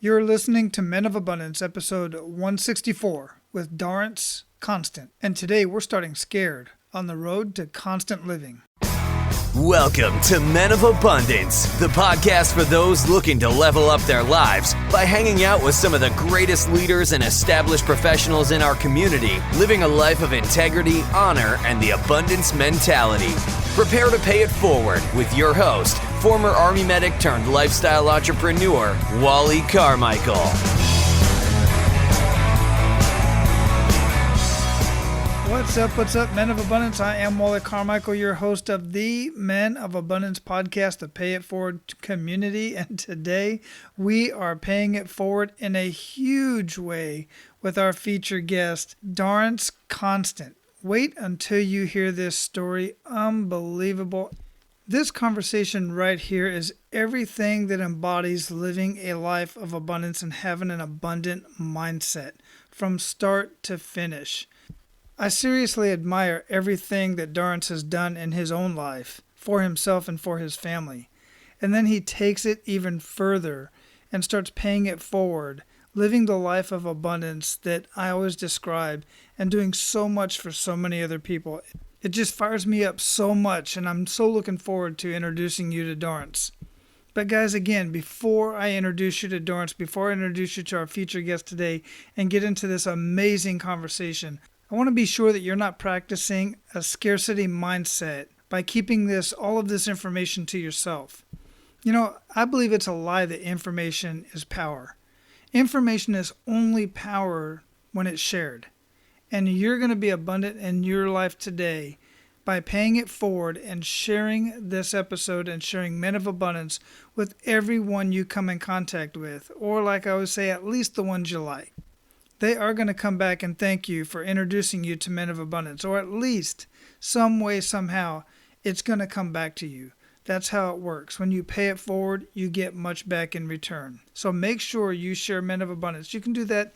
You're listening to Men of Abundance, episode 164, with Dawrance Constant. And today we're starting scared on the road to constant living. Welcome to Men of Abundance, the podcast for those looking to level up their lives by hanging out with some of the greatest leaders and established professionals in our community, living a life of integrity, honor, and the abundance mentality. Prepare to pay it forward with your host, former Army medic turned lifestyle entrepreneur, Wally Carmichael. What's up, Men of Abundance? I am Wally Carmichael, your host of the Men of Abundance podcast, the Pay It Forward community. And today we are paying it forward in a huge way with our featured guest, Dawrance Constant. Wait until you hear this story. Unbelievable. This conversation right here is everything that embodies living a life of abundance and having an abundant mindset from start to finish. I seriously admire everything that Dawrance has done in his own life for himself and for his family. And then he takes it even further and starts paying it forward, living the life of abundance that I always describe and doing so much for so many other people. It just fires me up so much, and I'm so looking forward to introducing you to Dawrance. But guys, again, before I introduce you to Dawrance, before I introduce you to our featured guest today and get into this amazing conversation, I want to be sure that you're not practicing a scarcity mindset by keeping all of this information to yourself. You know, I believe it's a lie that information is power. Information is only power when it's shared. And you're going to be abundant in your life today by paying it forward and sharing this episode and sharing Men of Abundance with everyone you come in contact with, or like I would say, at least the ones you like. They are going to come back and thank you for introducing you to Men of Abundance, or at least some way, somehow, it's going to come back to you. That's how it works. When you pay it forward, you get much back in return. So make sure you share Men of Abundance. You can do that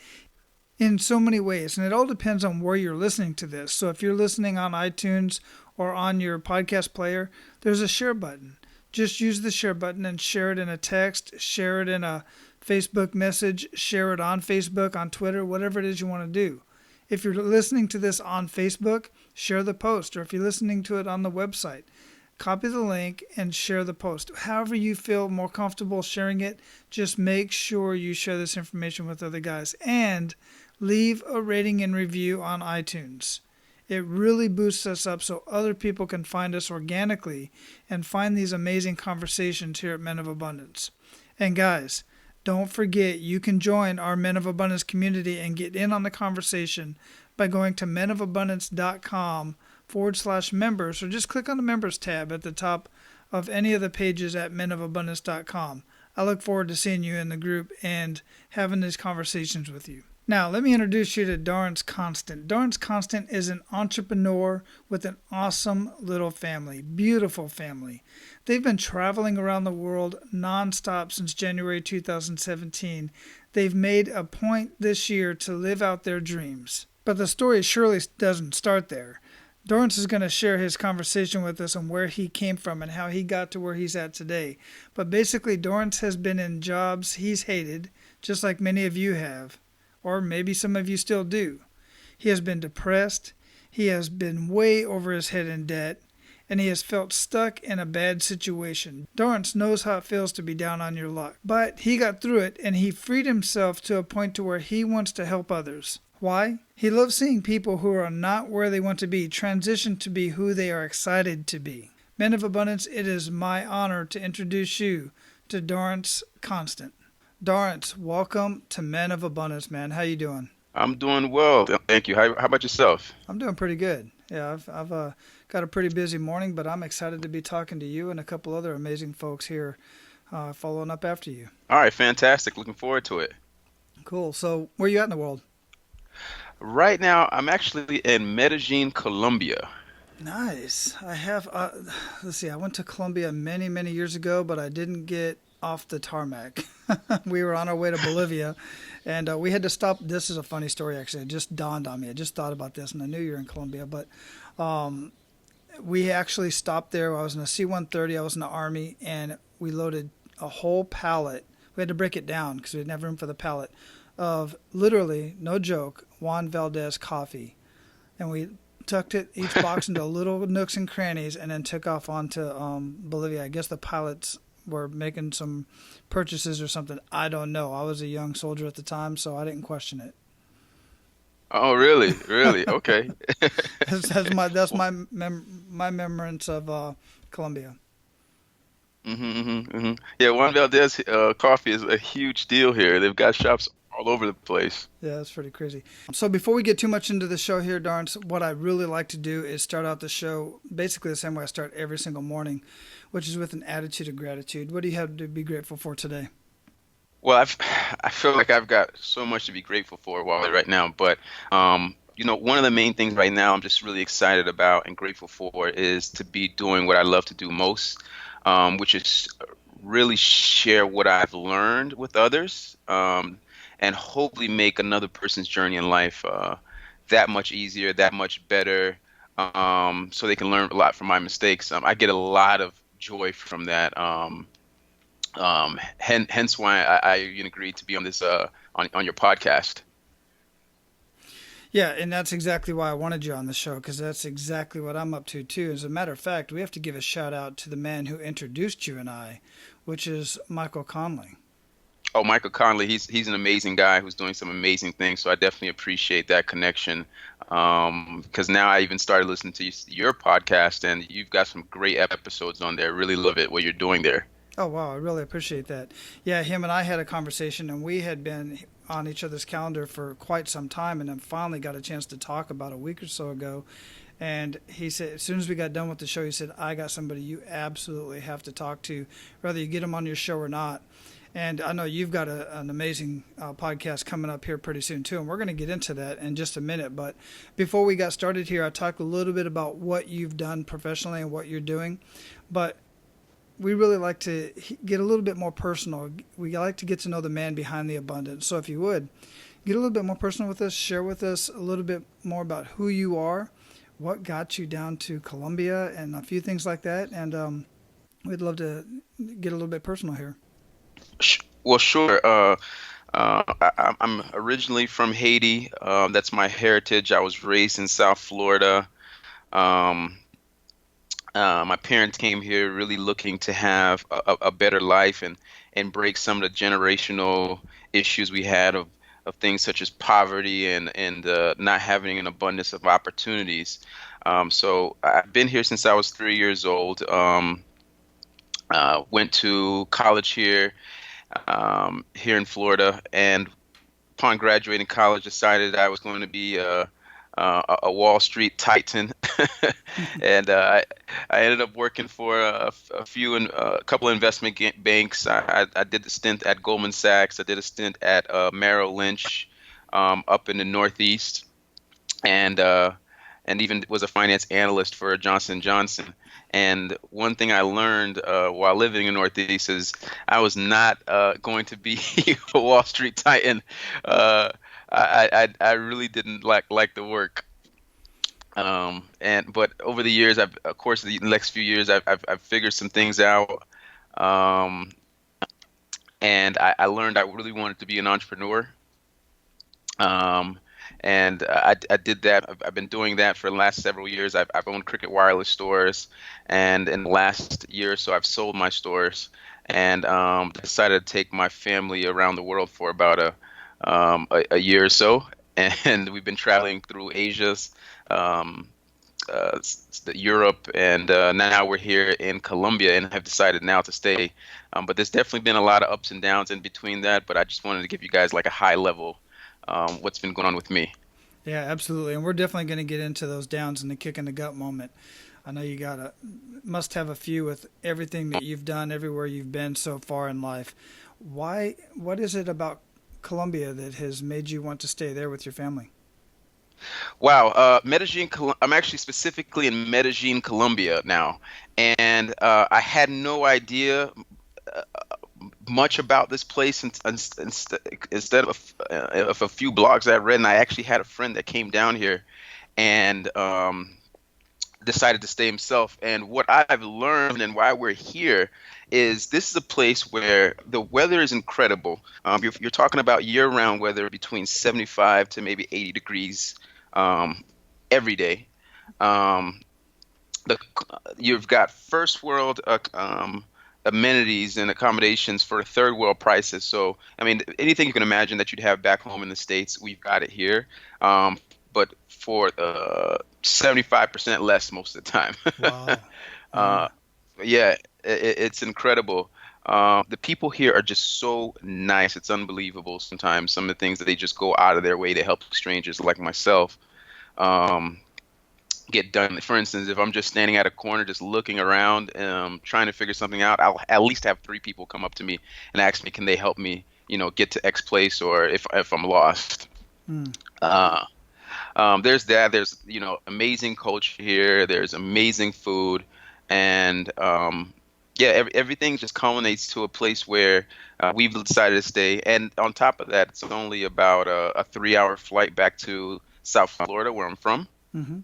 in so many ways, and it all depends on where you're listening to this. So if you're listening on iTunes or on your podcast player, there's a share button. Just use the share button and share it in a text, share it in a Facebook message, share it on Facebook, on Twitter, whatever it is you want to do. If you're listening to this on Facebook, share the post. Or if you're listening to it on the website, copy the link and share the post. However you feel more comfortable sharing it, just make sure you share this information with other guys. And leave a rating and review on iTunes. It really boosts us up so other people can find us organically and find these amazing conversations here at Men of Abundance. And guys, don't forget, you can join our Men of Abundance community and get in on the conversation by going to menofabundance.com/members, or just click on the members tab at the top of any of the pages at menofabundance.com. I look forward to seeing you in the group and having these conversations with you. Now, let me introduce you to Dawrance Constant. Dawrance Constant is an entrepreneur with an awesome little family, beautiful family. They've been traveling around the world nonstop since January 2017. They've made a point this year to live out their dreams. But the story surely doesn't start there. Dawrance is going to share his conversation with us on where he came from and how he got to where he's at today. But basically, Dawrance has been in jobs he's hated, just like many of you have. Or maybe some of you still do. He has been depressed, he has been way over his head in debt, and he has felt stuck in a bad situation. Dawrance knows how it feels to be down on your luck. But he got through it, and he freed himself to a point to where he wants to help others. Why? He loves seeing people who are not where they want to be transition to be who they are excited to be. Men of Abundance, it is my honor to introduce you to Dawrance Constant. Dawrance, welcome to Men of Abundance, man. How you doing? I'm doing well, thank you. How about yourself? I'm doing pretty good. Yeah, I've got a pretty busy morning, but I'm excited to be talking to you and a couple other amazing folks here following up after you. All right, fantastic. Looking forward to it. Cool. So where are you at in the world? Right now, I'm actually in Medellín, Colombia. Nice. I have, let's see, I went to Colombia many, many years ago, but I didn't get off the tarmac. We were on our way to Bolivia, and we had to stop. This is a funny story, actually. It just dawned on me. I just thought about this, and I knew you were in Colombia, but we actually stopped there. I was in a C-130. I was in the Army, and we loaded a whole pallet We had to break it down because we didn't have room for the pallet. Of literally, no joke, Juan Valdez coffee, and we tucked each box into little nooks and crannies, and then took off onto Bolivia. I guess the pilots were making some purchases or something. I don't know. I was a young soldier at the time, so I didn't question it. Oh, really? Really? Okay. That's my remembrance of Colombia. Yeah, Juan Valdez coffee is a huge deal here. They've got shops all over the place. Yeah, that's pretty crazy. So before we get too much into the show here, Dawrance, what I really like to do is start out the show basically the same way I start every single morning, which is with an attitude of gratitude. What do you have to be grateful for today? Well, I feel like I've got so much to be grateful for, Wally, right now. But one of the main things right now I'm just really excited about and grateful for is to be doing what I love to do most, which is really share what I've learned with others, and hopefully make another person's journey in life that much easier, that much better, so they can learn a lot from my mistakes. I get a lot of joy from that. Hence why I agreed to be on this on your podcast. Yeah, and that's exactly why I wanted you on the show, because that's exactly what I'm up to too. As a matter of fact, we have to give a shout out to the man who introduced you and I, which is Michael Conley. Oh, Michael Conley, he's an amazing guy who's doing some amazing things. So I definitely appreciate that connection, because now I even started listening to your podcast, and you've got some great episodes on there. Really love it, what you're doing there. Oh, wow. I really appreciate that. Yeah, him and I had a conversation, and we had been on each other's calendar for quite some time, and then finally got a chance to talk about a week or so ago. And he said, as soon as we got done with the show, he said, I got somebody you absolutely have to talk to, whether you get him on your show or not. And I know you've got an amazing podcast coming up here pretty soon, too, and we're going to get into that in just a minute. But before we got started here, I talked a little bit about what you've done professionally and what you're doing. But we really like to get a little bit more personal. We like to get to know the man behind the abundance. So if you would, get a little bit more personal with us, share with us a little bit more about who you are, what got you down to Colombia, and a few things like that. And we'd love to get a little bit personal here. Well, sure. I'm originally from Haiti. That's my heritage. I was raised in South Florida. My parents came here really looking to have a better life and break some of the generational issues we had of things such as poverty and not having an abundance of opportunities. So I've been here since I was 3 years old. Went to college here in Florida, and upon graduating college, decided I was going to be a Wall Street titan, and I ended up working for a couple of investment banks. I did a stint at Goldman Sachs. I did a stint at Merrill Lynch, up in the Northeast, and even was a finance analyst for Johnson & Johnson. And one thing I learned while living in the Northeast is I was not going to be a Wall Street titan. I really didn't like the work. But over the years, the next few years, I've figured some things out. And I learned I really wanted to be an entrepreneur. And I did that. I've been doing that for the last several years. I've owned Cricket Wireless stores, and in the last year or so, I've sold my stores, and decided to take my family around the world for about a year or so. And we've been traveling through Asia, Europe, and now we're here in Colombia, and have decided now to stay. But there's definitely been a lot of ups and downs in between that. But I just wanted to give you guys like a high level what's been going on with me. Yeah, absolutely. And we're definitely going to get into those downs and the kick in the gut moment. I know you must have a few with everything that you've done, everywhere you've been so far in life. What is it about Colombia that has made you want to stay there with your family? Wow, Medellín. I'm actually specifically in Medellín, Colombia now, and I had no idea much about this place instead of a few blogs I read, and I actually had a friend that came down here, and decided to stay himself. And what I've learned and why we're here is this is a place where the weather is incredible. You're talking about year-round weather between 75 to maybe 80 degrees every day. Um, the You've got first world amenities and accommodations for third world prices. So, I mean, anything you can imagine that you'd have back home in the States, we've got it here. But for 75% less most of the time. Wow. uh, yeah, it's incredible. The people here are just so nice. It's unbelievable sometimes, some of the things that they just go out of their way to help strangers like myself get done. For instance, if I'm just standing at a corner, just looking around, trying to figure something out, I'll at least have 3 people come up to me and ask me, can they help me, get to X place, or if I'm lost. Uh, there's that. There's, amazing culture here. There's amazing food, and yeah, everything just culminates to a place where we've decided to stay. And on top of that, it's only about a 3-hour flight back to South Florida, where I'm from. Mm-hmm.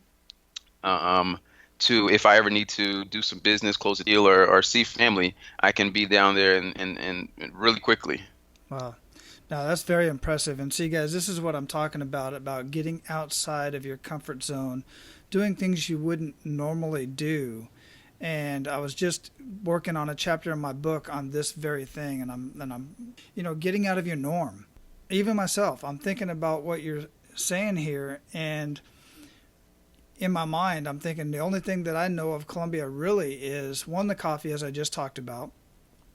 To if I ever need to do some business, close a deal, or see family, I can be down there and really quickly. Wow. Now, that's very impressive. And see, guys, this is what I'm talking about getting outside of your comfort zone, doing things you wouldn't normally do. And I was just working on a chapter in my book on this very thing, and I'm getting out of your norm. Even myself, I'm thinking about what you're saying here, and in my mind, I'm thinking the only thing that I know of Colombia really is, one, the coffee, as I just talked about,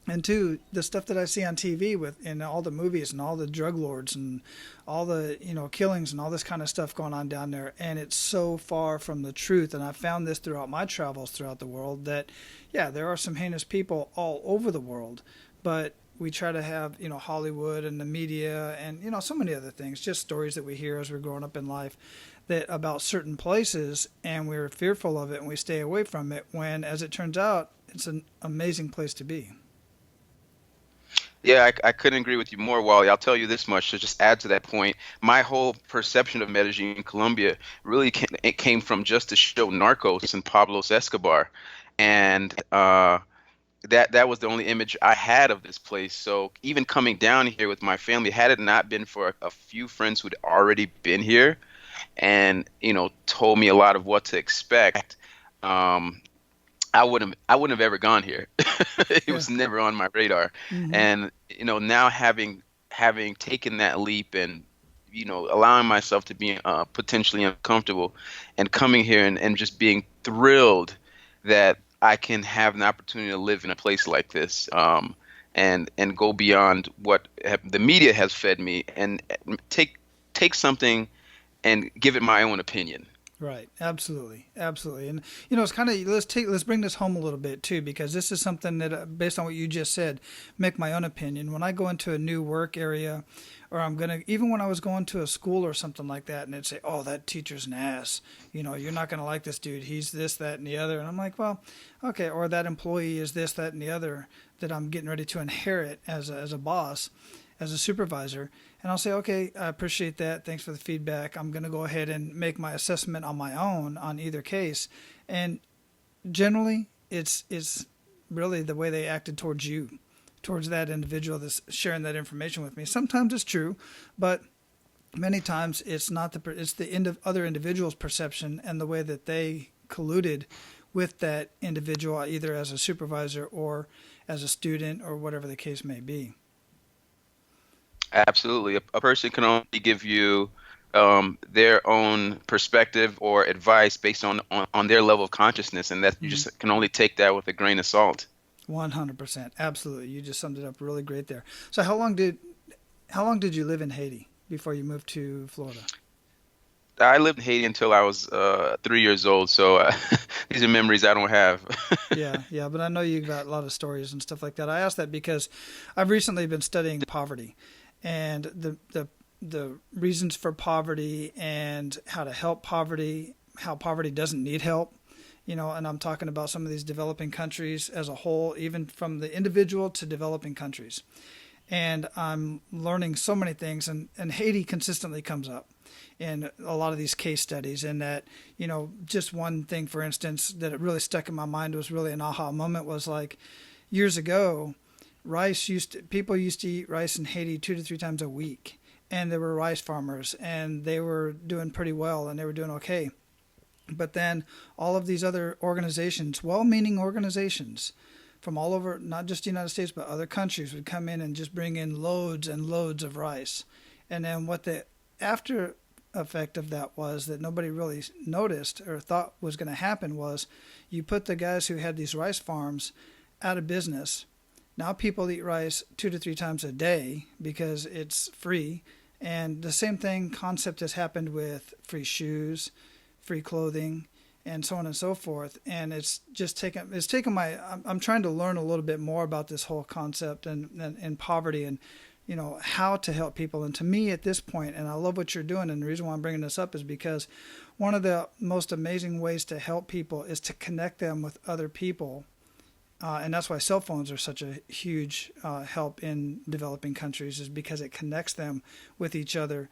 and two, the stuff that I see on TV in all the movies and all the drug lords and all the killings and all this kind of stuff going on down there. And it's so far from the truth. And I found this throughout my travels throughout the world that, yeah, there are some heinous people all over the world, but we try to have Hollywood and the media and so many other things, just stories that we hear as we're growing up in life, that about certain places, and we're fearful of it and we stay away from it, when, as it turns out, it's an amazing place to be. Yeah, I couldn't agree with you more, Wally. I'll tell you this much to just add to that point. My whole perception of Medellín, Colombia, really came from just the show Narcos and Pablo Escobar, and that was the only image I had of this place. So even coming down here with my family, had it not been for a few friends who'd already been here, and told me a lot of what to expect, I wouldn't have ever gone here. It was never on my radar. Mm-hmm. And now having taken that leap and allowing myself to be potentially uncomfortable, and coming here and just being thrilled that I can have an opportunity to live in a place like this, and go beyond what the media has fed me, and take something and give it my own opinion. Right. Absolutely. Absolutely. And, it's kind of, let's bring this home a little bit too, because this is something that, based on what you just said, make my own opinion. When I go into a new work area, or even when I was going to a school or something like that, and they'd say, oh, that teacher's an ass. You're not going to like this dude. He's this, that, and the other. And I'm like, well, okay. Or that employee is this, that, and the other that I'm getting ready to inherit as a boss, as a supervisor. And I'll say, okay, I appreciate that. Thanks for the feedback. I'm going to go ahead and make my assessment on my own on either case. And generally, it's really the way they acted towards you, towards that individual that's sharing that information with me. Sometimes it's true, but many times it's not it's the other individual's perception and the way that they colluded with that individual, either as a supervisor or as a student or whatever the case may be. Absolutely. A person can only give you their own perspective or advice based on their level of consciousness, and that you just can only take that with a grain of salt. 100%. Absolutely. You just summed it up really great there. So how long did you live in Haiti before you moved to Florida? I lived in Haiti until I was 3 years old, so these are memories I don't have. Yeah, but I know you got a lot of stories and stuff like that. I asked that because I've recently been studying poverty, and the reasons for poverty and how to help poverty, how poverty doesn't need help, and I'm talking about some of these developing countries as a whole, even from the individual to developing countries. and I'm learning so many things. And Haiti consistently comes up in a lot of these case studies. And that, just one thing, for instance, that it really stuck in my mind was really an aha moment was like years ago, people used to eat rice in Haiti 2 to 3 times a week. And there were rice farmers, and they were doing pretty well, and they were doing okay. But then all of these other organizations, well-meaning organizations from all over, not just the United States, but other countries, would come in and just bring in loads and loads of rice. And then what the after effect of that was that nobody really noticed or thought was going to happen was you put the guys who had these rice farms out of business. Now people eat rice 2 to 3 times a day because it's free. And the same concept has happened with free shoes, free clothing, and so on and so forth. And it's taken I'm trying to learn a little bit more about this whole concept and poverty and, how to help people. And to me at this point, and I love what you're doing, and the reason why I'm bringing this up is because one of the most amazing ways to help people is to connect them with other people. And that's why cell phones are such a huge help in developing countries, is because it connects them with each other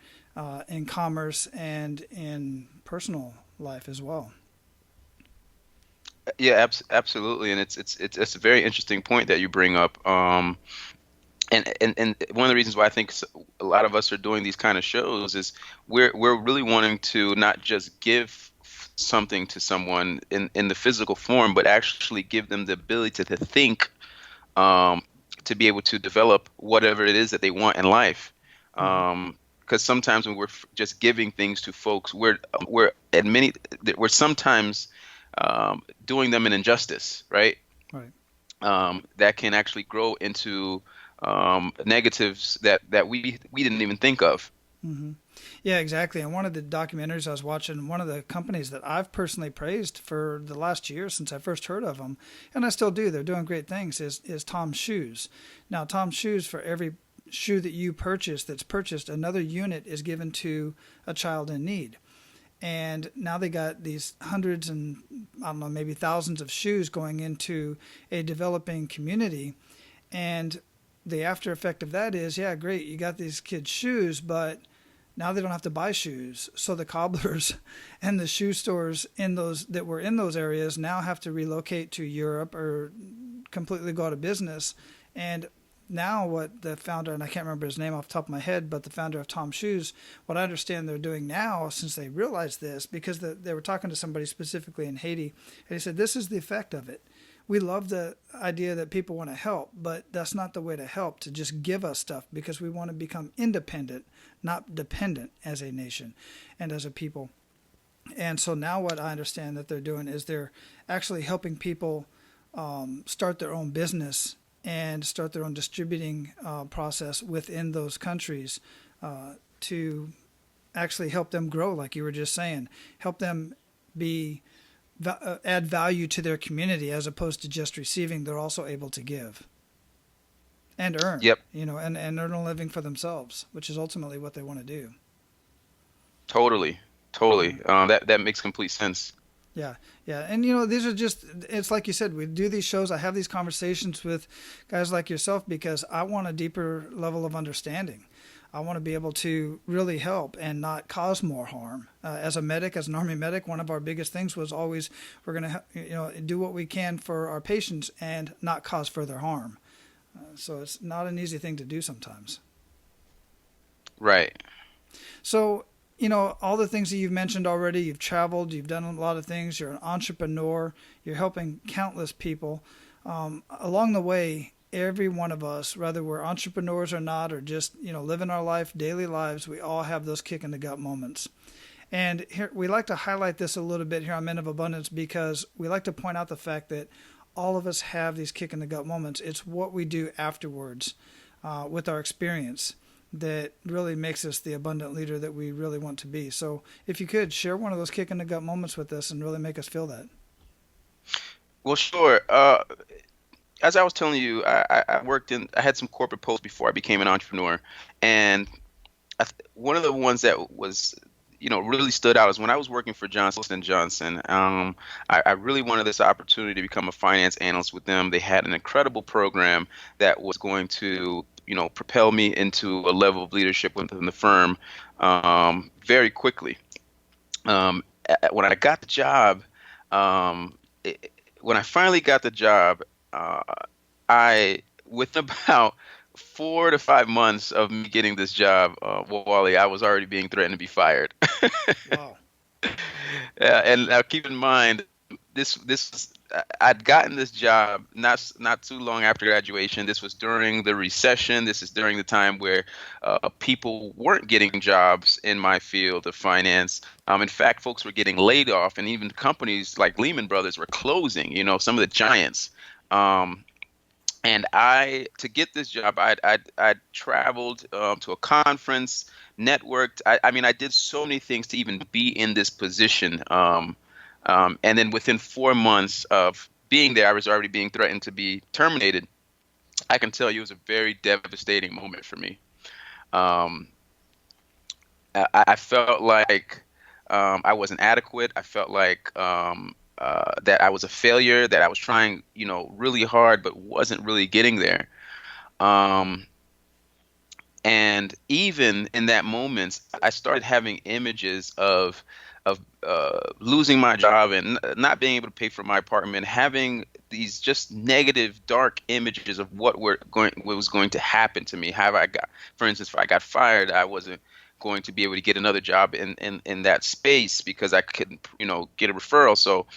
in commerce and in personal life as well. Yeah, absolutely, and it's a very interesting point that you bring up. And one of the reasons why I think a lot of us are doing these kind of shows is we're really wanting to not just give something to someone in the physical form, but actually give them the ability to think, to be able to develop whatever it is that they want in life. Because sometimes when we're just giving things to folks, we're sometimes doing them an injustice, right? Right. That can actually grow into negatives that we didn't even think of. Mm-hmm. Yeah, exactly. And one of the documentaries I was watching, one of the companies that I've personally praised for the last year since I first heard of them, and I still do, they're doing great things, is Tom's Shoes. Now, Tom's Shoes, for every shoe that you purchase that's purchased, another unit is given to a child in need. And now they got these hundreds and, I don't know, maybe thousands of shoes going into a developing community. And the after effect of that is, yeah, great, you got these kids' shoes, but now they don't have to buy shoes. So the cobblers and the shoe stores that were in those areas now have to relocate to Europe or completely go out of business. And now what the founder, and I can't remember his name off the top of my head, but the founder of Tom Shoes, what I understand they're doing now, since they realized this, because they were talking to somebody specifically in Haiti, and he said, this is the effect of it. We love the idea that people want to help, but that's not the way to help, to just give us stuff, because we want to become independent, not dependent as a nation and as a people. And so now what I understand that they're doing is they're actually helping people start their own business and start their own distributing process within those countries to actually help them grow, like you were just saying, help them add value to their community as opposed to just receiving. They're also able to give and earn, Yep. And earn a living for themselves, which is ultimately what they want to do. Totally. That makes complete sense. Yeah. And, these are just, it's like you said, we do these shows. I have these conversations with guys like yourself because I want a deeper level of understanding. I want to be able to really help and not cause more harm. As a medic, as an Army medic, one of our biggest things was always we're going to do what we can for our patients and not cause further harm. So it's not an easy thing to do sometimes. Right. So, all the things that you've mentioned already, you've traveled, you've done a lot of things, you're an entrepreneur, you're helping countless people. Along the way, every one of us, whether we're entrepreneurs or not, or just, living our life, daily lives, we all have those kick in the gut moments. And here, we like to highlight this a little bit here on Men of Abundance because we like to point out the fact that all of us have these kick in the gut moments. It's what we do afterwards with our experience that really makes us the abundant leader that we really want to be. So if you could share one of those kick in the gut moments with us and really make us feel that. Well, sure. As I was telling you, I had some corporate posts before I became an entrepreneur. And one of the ones that was, really stood out is when I was working for Johnson & Johnson. I really wanted this opportunity to become a finance analyst with them. They had an incredible program that was going to propel me into a level of leadership within the firm very quickly. When I got the job, um, it, when I finally got the job, uh, I within about 4 to 5 months of me getting this job, Wally, I was already being threatened to be fired. Wow. And now keep in mind, I'd gotten this job not too long after graduation. This was during the recession. This is during the time where people weren't getting jobs in my field of finance. In fact, folks were getting laid off, and even companies like Lehman Brothers were closing. Some of the giants. And to get this job, I'd traveled to a conference, networked. I mean, I did so many things to even be in this position. And then within 4 months of being there, I was already being threatened to be terminated. I can tell you it was a very devastating moment for me. Um, I felt like I wasn't adequate. I felt like that I was a failure, that I was trying, really hard, but wasn't really getting there. Um, and even in that moment, I started having images of losing my job and not being able to pay for my apartment, having these just negative, dark images of what was going to happen to me. For instance, if I got fired, I wasn't going to be able to get another job in that space because I couldn't, get a referral. So,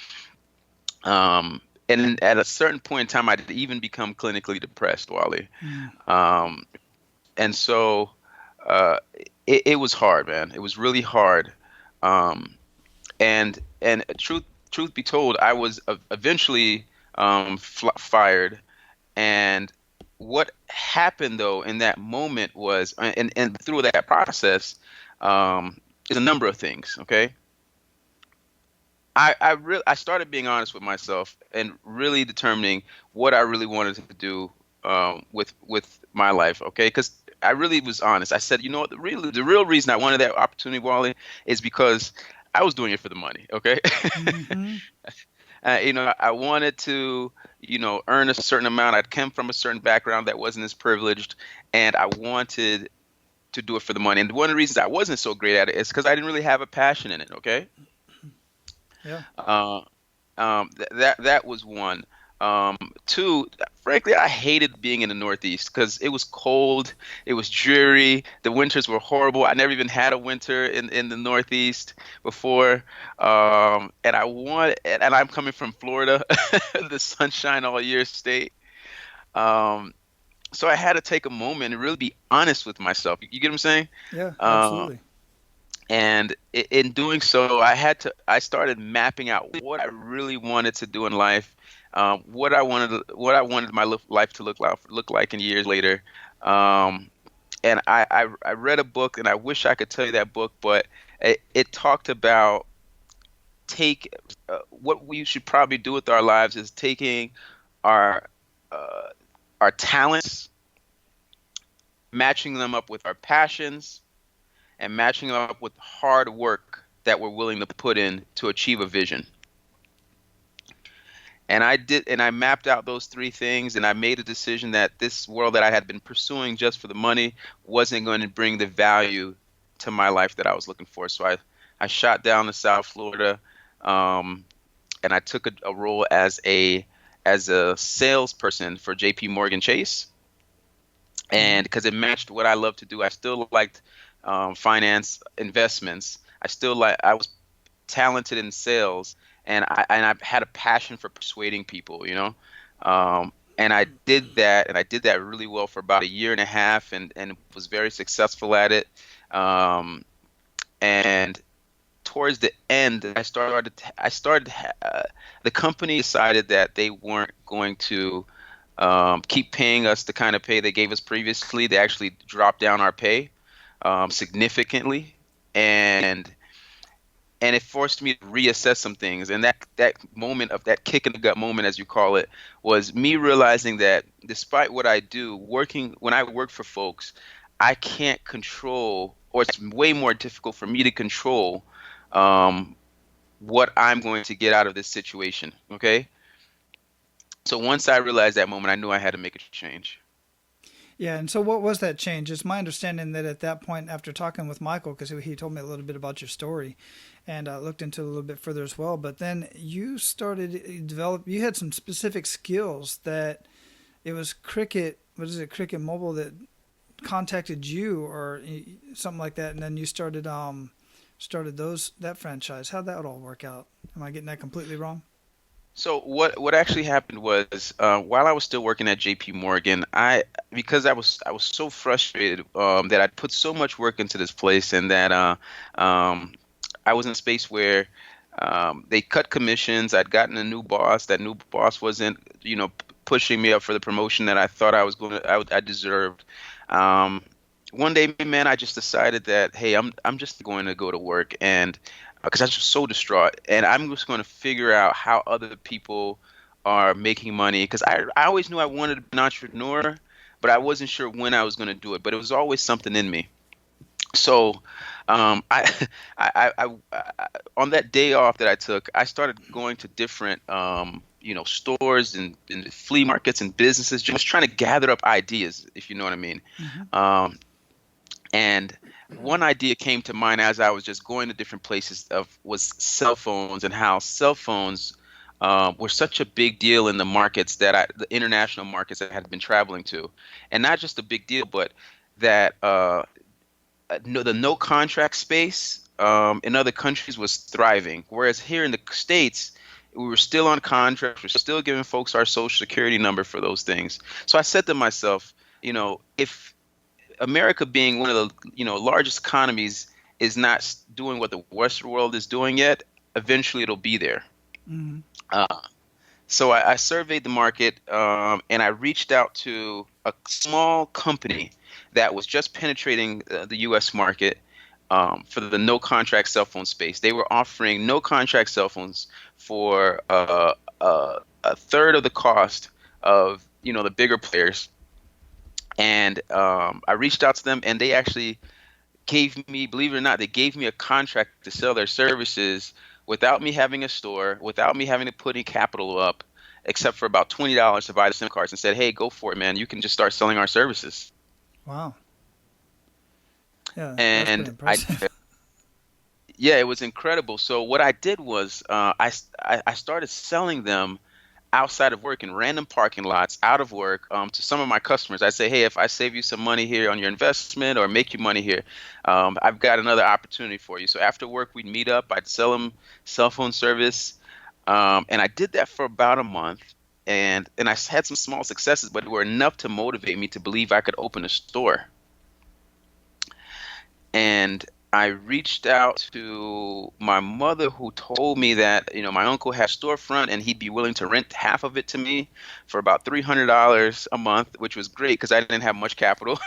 and at a certain point in time, I'd even become clinically depressed, Wally. Mm. Um, and so uh, it was hard, man. It was really hard. Um, and truth be told, I was eventually fired. And what happened though in that moment was, and through that process, is a number of things. Okay, I started being honest with myself and really determining what I really wanted to do with my life. Okay, because I really was honest. I said, you know what, the real reason I wanted that opportunity, Wally, is because I was doing it for the money. Okay, Mm-hmm. I wanted to, earn a certain amount. I'd come from a certain background that wasn't as privileged, and I wanted to do it for the money. And one of the reasons I wasn't so great at it is because I didn't really have a passion in it. Okay. Yeah. Uh, that was one. Two, frankly, I hated being in the Northeast because it was cold, it was dreary, the winters were horrible. I never even had a winter in the Northeast before. And I'm coming from Florida, the sunshine all year state. Um, so I had to take a moment and really be honest with myself. You get what I'm saying? Yeah. Uh, Absolutely. and in doing so, I started mapping out what I really wanted to do in life, what I wanted my life to look like in years later. Um, and I read a book, and I wish I could tell you that book, but it talked about take what we should probably do with our lives is taking our uh, our talents, matching them up with our passions, and matching them up with hard work that we're willing to put in to achieve a vision. And I mapped out those three things, and I made a decision that this world that I had been pursuing just for the money wasn't going to bring the value to my life that I was looking for. So I shot down to South Florida, um, and I took a role as a salesperson for JP Morgan Chase. Mm-hmm. And because it matched what I love to do, I still liked finance, investments. I was talented in sales, and I had a passion for persuading people, and I did that really well for about a year and a half, and was very successful at it. Um, and towards the end, the company decided that they weren't going to keep paying us the kind of pay they gave us previously. They actually dropped down our pay significantly, and it forced me to reassess some things. And that moment of that kick in the gut moment, as you call it, was me realizing that despite what I do, working when I work for folks, I can't control, or it's way more difficult for me to control um, what I'm going to get out of this situation. Okay. So once I realized that moment, I knew I had to make a change. Yeah, and so what was that change? It's my understanding that at that point, after talking with Michael, because he told me a little bit about your story, and I looked into it a little bit further as well. But then you started develop. You had some specific skills that it was Cricket. What is it? Cricket Mobile that contacted you or something like that, and then you started that franchise. How'd that all work out? Am I getting that completely wrong? So what actually happened was while I was still working at J.P. Morgan, because I was so frustrated that I'd put so much work into this place, and that I was in a space where they cut commissions. I'd gotten a new boss. That new boss wasn't, pushing me up for the promotion that I thought I deserved. Um, One day, man, I just decided that, hey, I'm just going to go to work, and because I was just so distraught, and I'm just going to figure out how other people are making money. Because I always knew I wanted to be an entrepreneur, but I wasn't sure when I was going to do it. But it was always something in me. So, I, on that day off that I took, I started going to different, stores and flea markets and businesses, just trying to gather up ideas, if you know what I mean. Mm-hmm. And one idea came to mind as I was just going to different places was cell phones, and how cell phones were such a big deal in the markets the international markets that I had been traveling to, and not just a big deal, but that the no contract space in other countries was thriving, whereas here in the States we were still on contracts, we're still giving folks our social security number for those things. So I said to myself, if America, being one of the largest economies, is not doing what the Western world is doing yet, eventually it'll be there. Mm-hmm. Uh, so I surveyed the market, and I reached out to a small company that was just penetrating the U.S. market for the no contract cell phone space. They were offering no contract cell phones for a third of the cost of the bigger players. And I reached out to them, and they actually gave me, believe it or not, they gave me a contract to sell their services without me having a store, without me having to put any capital up, except for about $20 to buy the SIM cards, and said, "Hey, go for it, man. You can just start selling our services." Wow. Yeah, that's pretty And impressive. yeah, it was incredible. So what I did was I started selling them outside of work, in random parking lots, out of work, to some of my customers. I say, hey, if I save you some money here on your investment or make you money here, I've got another opportunity for you. So after work, we'd meet up. I'd sell them cell phone service, and I did that for about a month. And I had some small successes, but they were enough to motivate me to believe I could open a store. And I reached out to my mother, who told me that my uncle had a storefront and he'd be willing to rent half of it to me for about $300 a month, which was great because I didn't have much capital.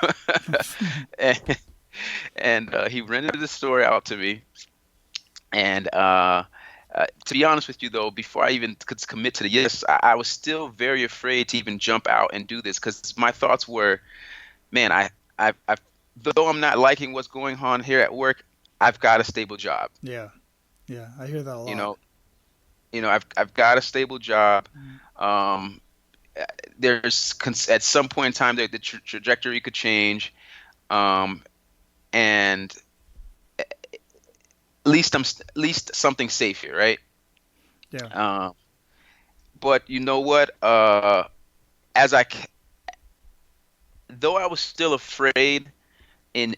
and he rented the store out to me. And to be honest with you, though, before I even could commit to the yes, I was still very afraid to even jump out and do this, because my thoughts were, man, though I'm not liking what's going on here at work, I've got a stable job. Yeah, yeah, I hear that a You lot. know, I've got a stable job. Um, at some point in time, the trajectory could change, um, and at least something safe here, right? Yeah, But you know what? As I, c- though I was still afraid in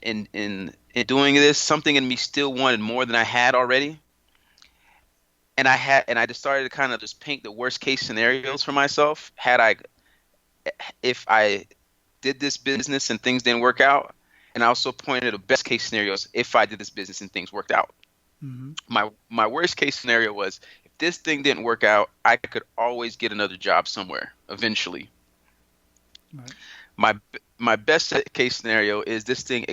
doing this, something in me still wanted more than I had already. And I just started to kind of just paint the worst case scenarios for myself. If I did this business and things didn't work out, and I also pointed the best case scenarios if I did this business and things worked out. mm-hmm. My worst case scenario was, if this thing didn't work out, I could always get another job somewhere eventually. Right. My my best case scenario is this thing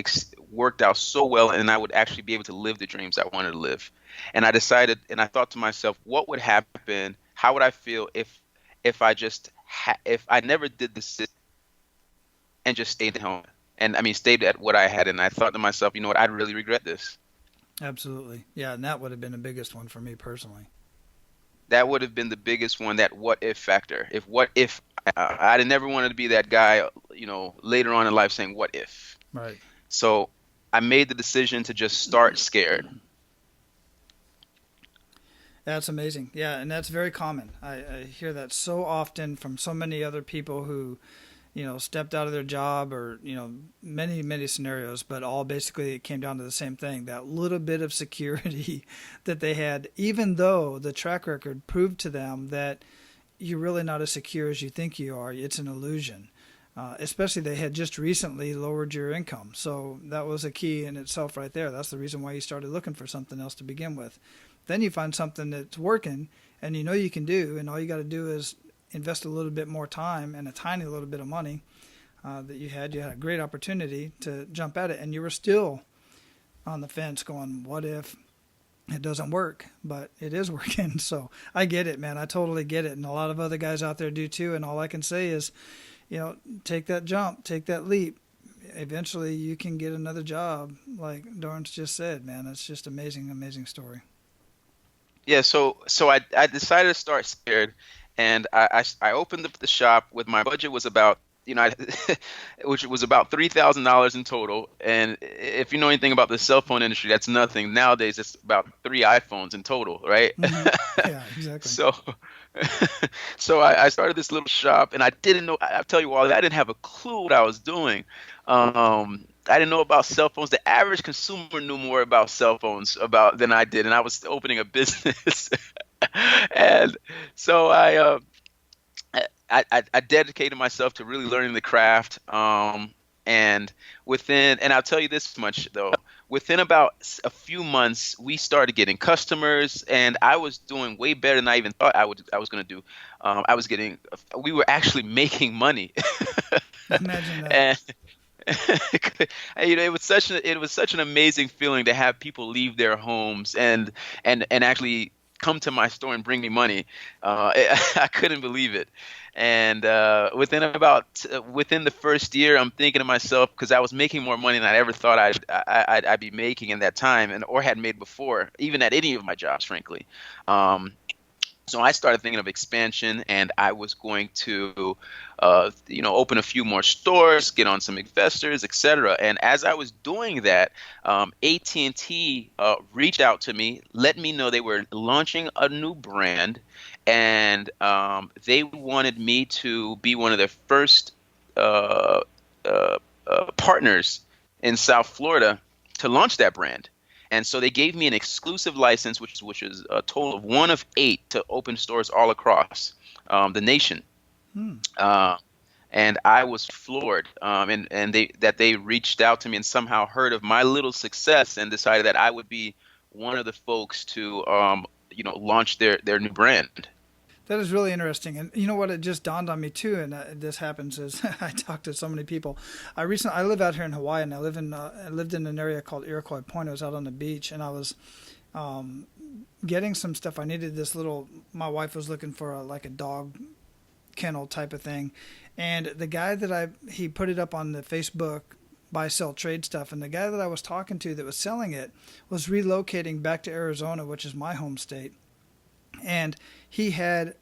worked out so well, and I would actually be able to live the dreams I wanted to live. And I decided, and I thought to myself, what would happen? How would I feel if I just if I never did this and just stayed at home, and I mean stayed at what I had? And I thought to myself, you know what? I'd really regret this. Absolutely. Yeah, and that would have been the biggest one for me personally. That would have been the biggest one. That what if factor. If what if I never wanted to be that guy, later on in life saying, what if? Right. So I made the decision to just start scared. That's amazing. Yeah, and that's very common. I hear that so often from so many other people who, stepped out of their job or, many, many scenarios, but all basically it came down to the same thing, that little bit of security that they had, even though the track record proved to them that you're really not as secure as you think you are. It's an illusion. Especially they had just recently lowered your income. So that was a key in itself right there. That's the reason why you started looking for something else to begin with. Then you find something that's working and you can do, and all you got to do is invest a little bit more time and a tiny little bit of money that you had. You had a great opportunity to jump at it, and you were still on the fence going, what if it doesn't work? But it is working. So I get it, man. I totally get it. And a lot of other guys out there do too. And all I can say is, take that jump, take that leap. Eventually you can get another job, like Dawrance just said, man. It's just amazing, amazing story. Yeah, so I decided to start scared, and I opened up the shop with my budget was about which was about $3,000 in total. And if you know anything about the cell phone industry, that's nothing. Nowadays, it's about 3 iPhones in total, right? Mm-hmm. Yeah, exactly. So I started this little shop, and I didn't know. I'll tell you all, I didn't have a clue what I was doing. I didn't know about cell phones. The average consumer knew more about cell phones than I did, and I was opening a business. And so I dedicated myself to really learning the craft. And I'll tell you this much though, within about a few months, we started getting customers, and I was doing way better than I even thought I was going to do. We were actually making money. Imagine that. And it was such an amazing feeling to have people leave their homes and actually come to my store and bring me money. I couldn't believe it. And within the first year, I'm thinking to myself, because I was making more money than I ever thought I'd be making in that time, or had made before, even at any of my jobs, frankly. So I started thinking of expansion, and I was going to, open a few more stores, get on some investors, etc. And as I was doing that, AT&T reached out to me, let me know they were launching a new brand, and they wanted me to be one of their first partners in South Florida to launch that brand. And so they gave me an exclusive license, which is a total of 1 of 8 to open stores all across the nation. And I was floored. And they reached out to me and somehow heard of my little success and decided that I would be one of the folks to launch their new brand. That is really interesting. And you know what? It just dawned on me too. And this happens as I talk to so many people. I live out here in Hawaii, and I lived in an area called Iroquois Point. I was out on the beach, and I was getting some stuff. I needed this my wife was looking for a dog kennel type of thing. And the guy he put it up on the Facebook, buy, sell, trade stuff. And the guy that I was talking to that was selling it was relocating back to Arizona, which is my home state. And he had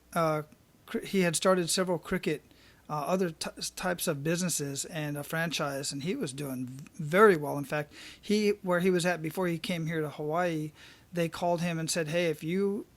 started several cricket, other types of businesses and a franchise, and he was doing very well. In fact, where he was at before he came here to Hawaii, they called him and said, hey,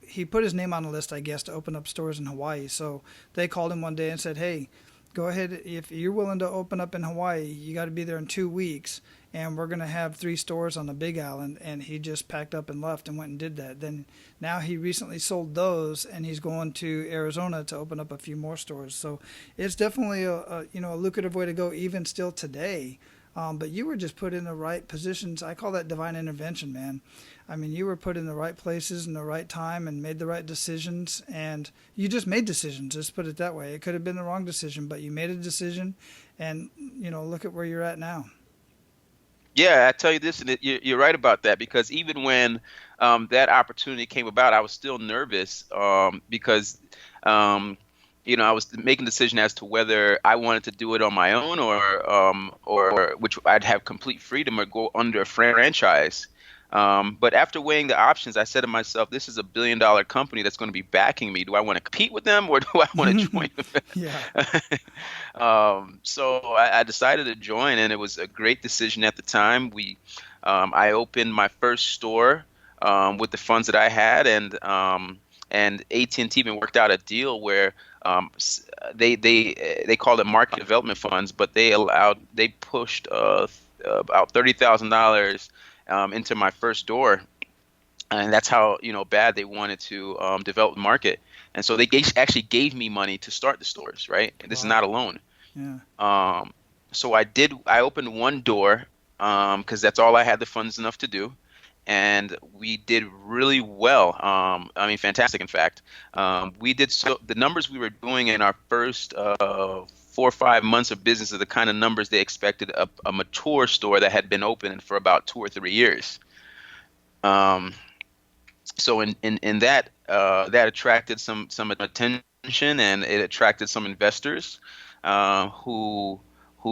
he put his name on a list, I guess, to open up stores in Hawaii. So they called him one day and said, hey, go ahead. If you're willing to open up in Hawaii, you got to be there in 2 weeks. And we're going to have 3 stores on the Big Island. And he just packed up and left and went and did that. Then now he recently sold those, and he's going to Arizona to open up a few more stores. So it's definitely a lucrative way to go even still today. But you were just put in the right positions. I call that divine intervention, man. I mean, you were put in the right places in the right time and made the right decisions. And you just made decisions. Let's put it that way. It could have been the wrong decision, but you made a decision. And, look at where you're at now. Yeah, I tell you this, and you're right about that, because even when that opportunity came about, I was still nervous because, I was making a decision as to whether I wanted to do it on my own or which I'd have complete freedom, or go under a franchise. But after weighing the options, I said to myself, this is a billion-dollar company that's going to be backing me. Do I want to compete with them, or do I want to join Yeah. them? So I decided to join, and it was a great decision at the time. I opened my first store with the funds that I had, and AT&T even worked out a deal where they called it market development funds, but they pushed about $30,000 into my first door, and that's how bad they wanted to develop the market. And so actually gave me money to start the stores. Right, and this is Wow. not a loan. Yeah. So I opened one door because that's all I had the funds enough to do, and we did really well. I mean, fantastic. In fact, we did the numbers we were doing in our first 4 or 5 months of business are the kind of numbers they expected a mature store that had been open for about 2 or 3 years. Um, so in that that attracted some attention, and it attracted some investors who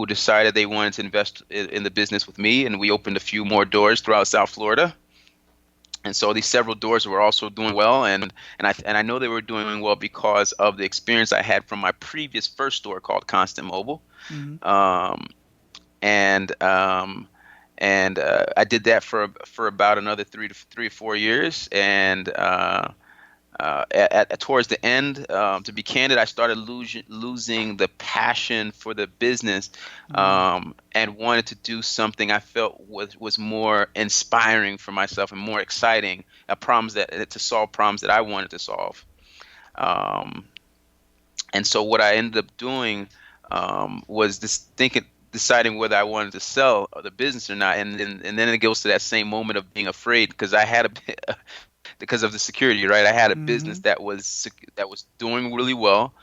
decided they wanted to invest in the business with me, and we opened a few more doors throughout South Florida. And so these several doors were also doing well, and I know they were doing well because of the experience I had from my previous first store called Constant Mobile. Hmm. Um, and I did that for about another 3 or 4 years, and towards the end, to be candid, I started losing the passion for the business, Mm. and wanted to do something I felt was more inspiring for myself and more exciting, to solve problems that I wanted to solve. Um, and so what I ended up doing was deciding whether I wanted to sell the business or not, and then it goes to that same moment of being afraid, because I had because of the security, right? I had a business Hmm. that was doing really well.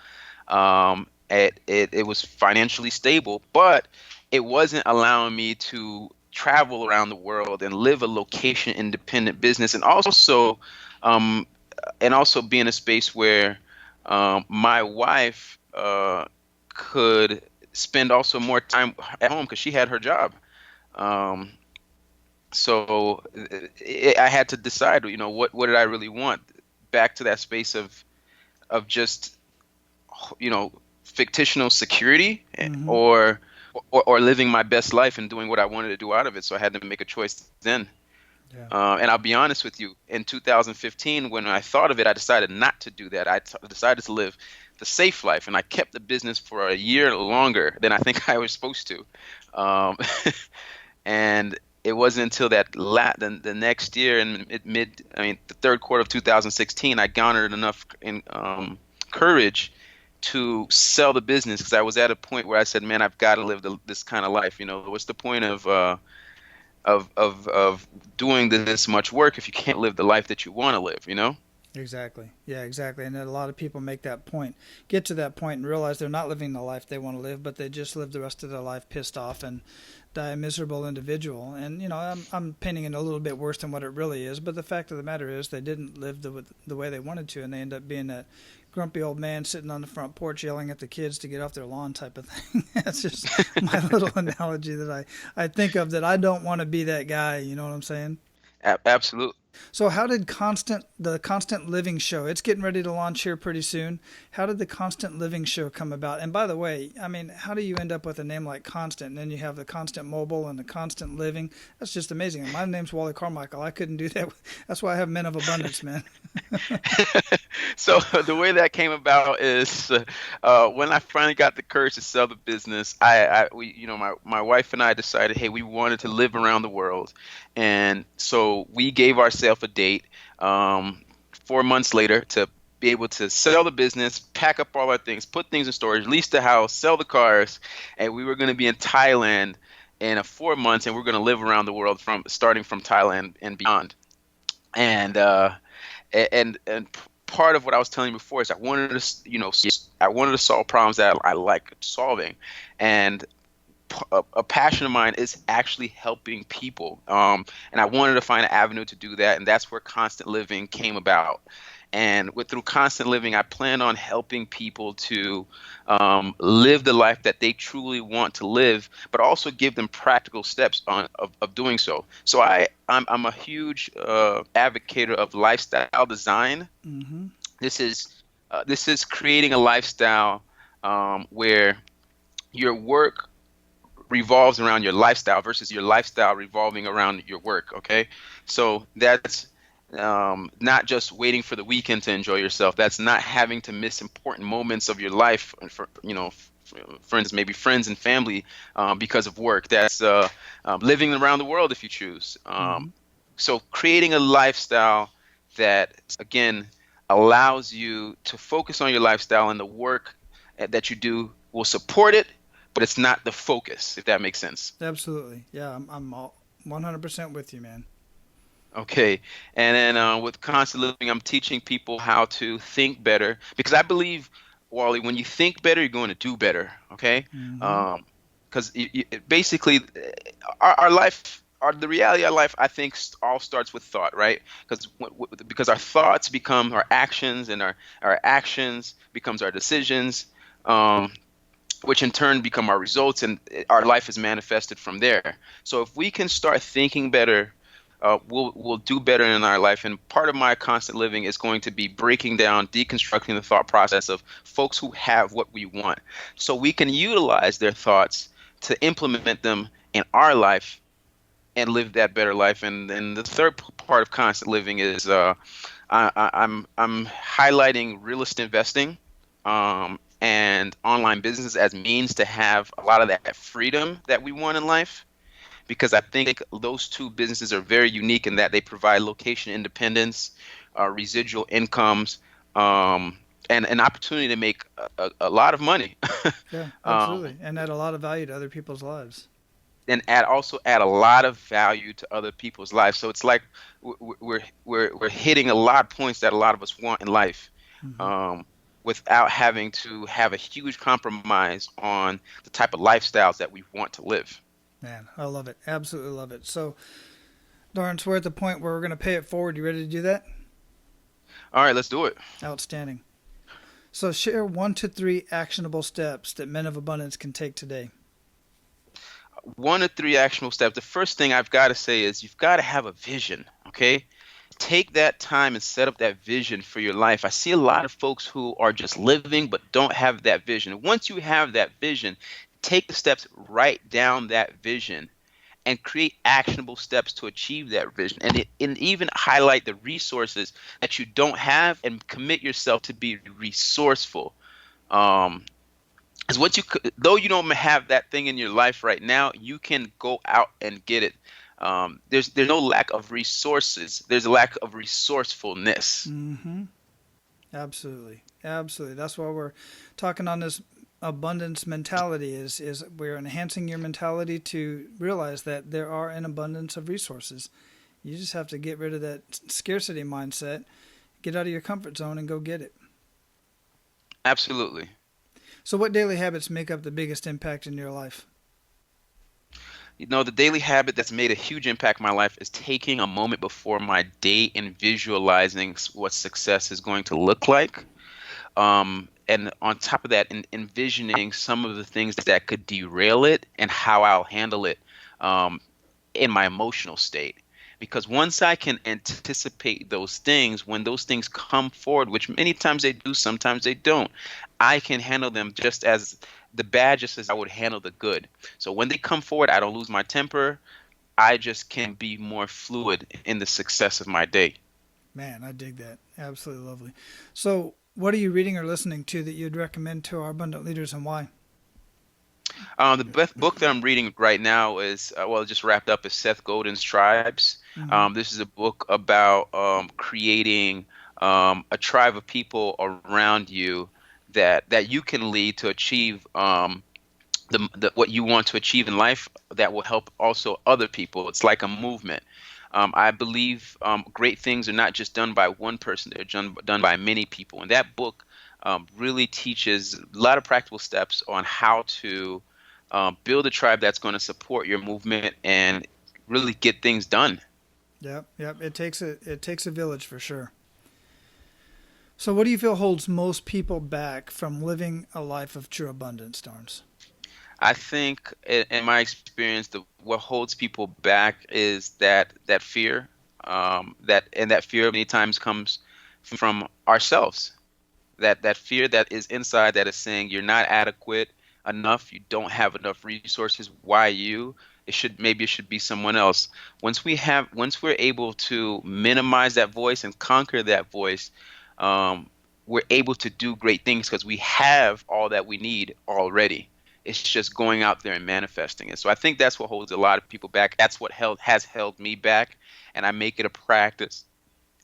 It was financially stable, but it wasn't allowing me to travel around the world and live a location independent business, um, and also be in a space where my wife could spend also more time at home because she had her job. Um, so I had to decide, what did I really want? Back to that space of just, you know, fictional security, Hmm. or living my best life and doing what I wanted to do out of it. So I had to make a choice then. Yeah. And I'll be honest with you, in 2015, when I thought of it, I decided not to do that. Decided to live the safe life, and I kept the business for a year longer than I think I was supposed to. Um, and it wasn't until the next year in the third quarter of 2016, I garnered enough courage to sell the business, because I was at a point where I said, "Man, I've got to live this kind of life. What's the point of doing this much work if you can't live the life that you want to live?" Exactly. Yeah, exactly. And a lot of people get to that point and realize they're not living the life they want to live, but they just live the rest of their life pissed off and die a miserable individual. And I'm painting it a little bit worse than what it really is, but the fact of the matter is they didn't live the way they wanted to, and they end up being that grumpy old man sitting on the front porch yelling at the kids to get off their lawn type of thing. That's just my little analogy that I think of, that I don't want to be that guy. You know what I'm saying? Absolutely. So how did the Constant Living Show? It's getting ready to launch here pretty soon. How did the Constant Living Show come about? And by the way, I mean, how do you end up with a name like Constant, and then you have the Constant Mobile and the Constant Living? That's just amazing. And my name's Wally Carmichael. I couldn't do that. That's why I have Men of Abundance, man. So the way that came about is, when I finally got the courage to sell the business, my wife and I decided, hey, we wanted to live around the world, and so we gave ourselves a date, 4 months later, to be able to sell the business, pack up all our things, put things in storage, lease the house, sell the cars, and we were going to be in Thailand in 4 months, and we're going to live around the world starting from Thailand and beyond. And and part of what I was telling you before is I wanted to solve problems that I like solving, and a passion of mine is actually helping people. And I wanted to find an avenue to do that, and that's where Constant Living came about. And through Constant Living, I plan on helping people to live the life that they truly want to live, but also give them practical steps of doing so. So I'm a huge advocate of lifestyle design. Mm-hmm. This is creating a lifestyle where your work revolves around your lifestyle versus your lifestyle revolving around your work. Okay, so that's not just waiting for the weekend to enjoy yourself. That's not having to miss important moments of your life for friends, maybe friends and family, because of work. That's living around the world if you choose. Mm-hmm. So creating a lifestyle that, again, allows you to focus on your lifestyle, and the work that you do will support it, but it's not the focus, if that makes sense. Absolutely. Yeah, I'm all 100% with you, man. Okay. And then with Constant Living, I'm teaching people how to think better, because I believe, Wally, when you think better, you're going to do better. Okay. Mm-hmm. Because basically, our life, the reality of life, I think all starts with thought, right? Because our thoughts become our actions, and our actions becomes our decisions. Which in turn become our results, and our life is manifested from there. So if we can start thinking better, we'll do better in our life. And part of my Constant Living is going to be breaking down, deconstructing the thought process of folks who have what we want, so we can utilize their thoughts to implement them in our life and live that better life. And then the third part of Constant Living is I'm highlighting real estate investing and online business as means to have a lot of that freedom that we want in life, because I think those two businesses are very unique in that they provide location independence, residual incomes, and an opportunity to make a lot of money. Yeah, um, absolutely. And add a lot of value to other people's lives. and also add a lot of value to other people's lives. So it's like we're hitting a lot of points that a lot of us want in life, Mm-hmm. um, without having to have a huge compromise on the type of lifestyles that we want to live. Man, I love it. Absolutely love it. So, Dawrance, we're at the point where we're going to pay it forward. You ready to do that? All right, let's do it. Outstanding. So, share 1 to 3 actionable steps that men of abundance can take today. 1 to 3 actionable steps. The first thing I've got to say is you've got to have a vision, okay? Take that time and set up that vision for your life. I see a lot of folks who are just living but don't have that vision. Once you have that vision, take the steps, write down that vision, and create actionable steps to achieve that vision. And even highlight the resources that you don't have, and commit yourself to be resourceful. Um, Because though you don't have that thing in your life right now, you can go out and get it. There's no lack of resources. There's a lack of resourcefulness. Mm-hmm. Absolutely. Absolutely. That's why we're talking on this abundance mentality is we're enhancing your mentality to realize that there are an abundance of resources. You just have to get rid of that scarcity mindset, get out of your comfort zone and go get it. Absolutely. So what daily habits make up the biggest impact in your life? The daily habit that's made a huge impact in my life is taking a moment before my day and visualizing what success is going to look like. And on top of that, envisioning some of the things that could derail it and how I'll handle it in my emotional state. Because once I can anticipate those things, when those things come forward, which many times they do, sometimes they don't, I can handle them just as the bad, just as I would handle the good. So when they come forward, I don't lose my temper. I just can be more fluid in the success of my day. Man, I dig that. Absolutely lovely. So what are you reading or listening to that you'd recommend to our abundant leaders, and why? The best book that I'm reading right now is, well, it just wrapped up, is Seth Godin's Tribes. Mm-hmm. This is a book about creating a tribe of people around you that you can lead to achieve what you want to achieve in life, that will help also other people. It's like a movement. I believe great things are not just done by one person, they're done by many people. And that book really teaches a lot of practical steps on how to build a tribe that's going to support your movement and really get things done. Yep. It takes a village for sure. So what do you feel holds most people back from living a life of true abundance, Dawrance? I think, in my experience, what holds people back is that fear, that fear many times comes from ourselves. That fear that is inside that is saying you're not adequate enough, you don't have enough resources. Why you? It should be someone else. Once we're able to minimize that voice and conquer that voice, we're able to do great things because we have all that we need already. It's just going out there and manifesting it. So I think that's what holds a lot of people back. That's what has held me back, and I make it a practice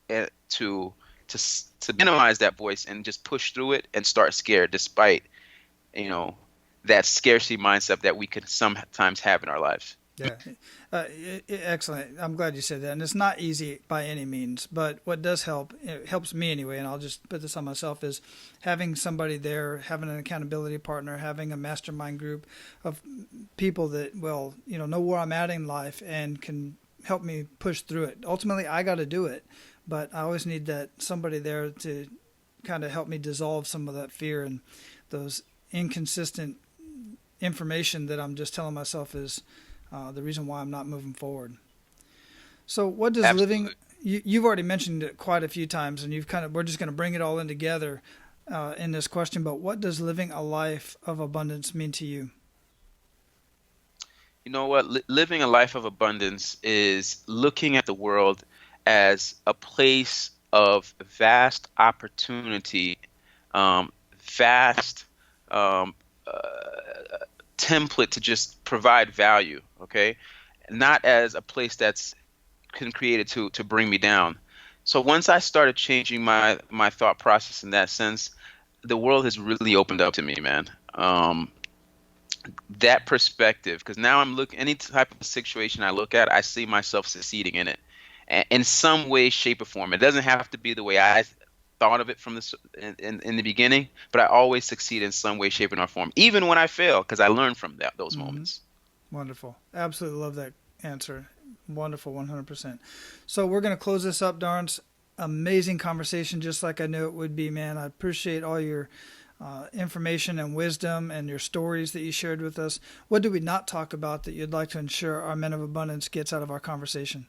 to to minimize that voice and just push through it and start scared, despite you know that scarcity mindset that we can sometimes have in our lives. Yeah, excellent. I'm glad you said that. And it's not easy by any means, but what does help, it helps me anyway, and I'll just put this on myself, is having somebody there, having an accountability partner, having a mastermind group of people that will, know where I'm at in life and can help me push through it. Ultimately, I got to do it, but I always need that somebody there to kind of help me dissolve some of that fear and those inconsistent information that I'm just telling myself is the reason why I'm not moving forward. So what does Absolutely. you've already mentioned it quite a few times, and we're just going to bring it all in together in this question, but what does living a life of abundance mean to you? You know what? Living a life of abundance is looking at the world as a place of vast opportunity, vast template to just provide value, okay? Not as a place that's created to bring me down. So once I started changing my thought process in that sense, the world has really opened up to me, man. That perspective, because now I'm looking any type of situation I look at, I see myself succeeding in it, in some way, shape, or form. It doesn't have to be the way I thought of it from in the beginning, but I always succeed in some way, shape, or form, even when I fail, because I learn from those moments. Wonderful. Absolutely love that answer. Wonderful, 100%. So we're going to close this up, Dawrance. Amazing conversation, just like I knew it would be, man. I appreciate all your information and wisdom and your stories that you shared with us. What did we not talk about that you'd like to ensure our Men of Abundance gets out of our conversation?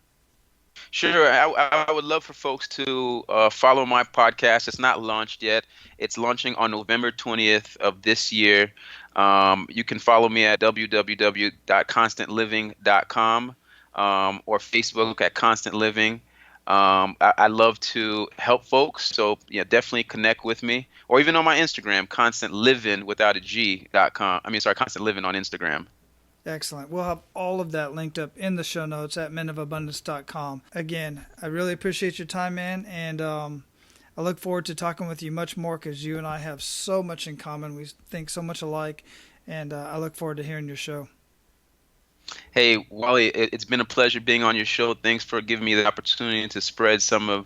Sure. I would love for folks to follow my podcast. It's not launched yet. It's launching on November 20th of this year. You can follow me at www.constantliving.com or Facebook at Constant Living. I love to help folks, so yeah, definitely connect with me, or even on my Instagram, constantliving without a G.com. Constant Living on Instagram. Excellent. We'll have all of that linked up in the show notes at menofabundance.com. Again, I really appreciate your time, man, and I look forward to talking with you much more because you and I have so much in common. We think so much alike, and I look forward to hearing your show. Hey, Wally, it's been a pleasure being on your show. Thanks for giving me the opportunity to spread some of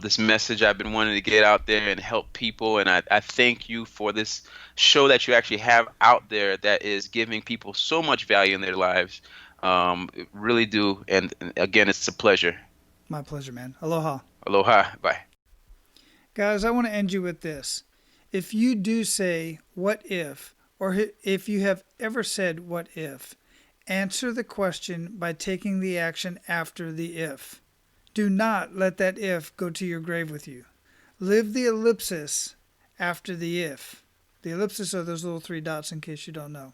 this message I've been wanting to get out there and help people. And I thank you for this show that you actually have out there that is giving people so much value in their lives. Really do. And again, it's a pleasure. My pleasure, man. Aloha. Aloha. Bye. Guys, I want to end you with this. If you do say, what if, or if you have ever said, what if, answer the question by taking the action after the if. Do not let that if go to your grave with you. Live the ellipsis after the if. The ellipsis are those little 3 dots in case you don't know.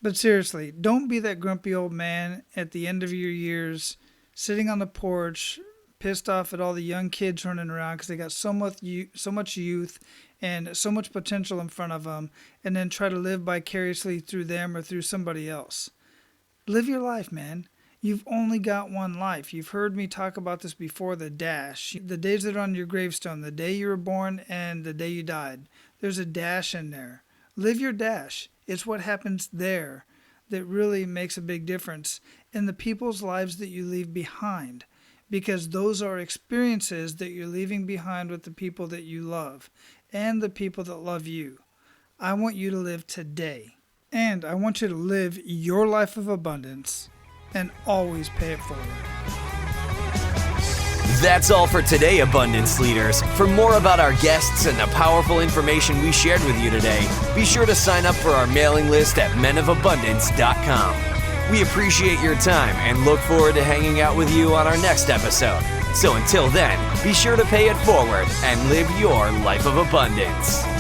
But seriously, don't be that grumpy old man at the end of your years sitting on the porch pissed off at all the young kids running around because they got so much youth and so much potential in front of them, and then try to live vicariously through them or through somebody else. Live your life, man. You've only got one life. You've heard me talk about this before, the dash. The days that are on your gravestone, the day you were born and the day you died. There's a dash in there. Live your dash. It's what happens there that really makes a big difference in the people's lives that you leave behind, because those are experiences that you're leaving behind with the people that you love and the people that love you. I want you to live today, and I want you to live your life of abundance and always pay it forward. That's all for today, Abundance Leaders. For more about our guests and the powerful information we shared with you today, be sure to sign up for our mailing list at menofabundance.com. We appreciate your time and look forward to hanging out with you on our next episode. So until then, be sure to pay it forward and live your life of abundance.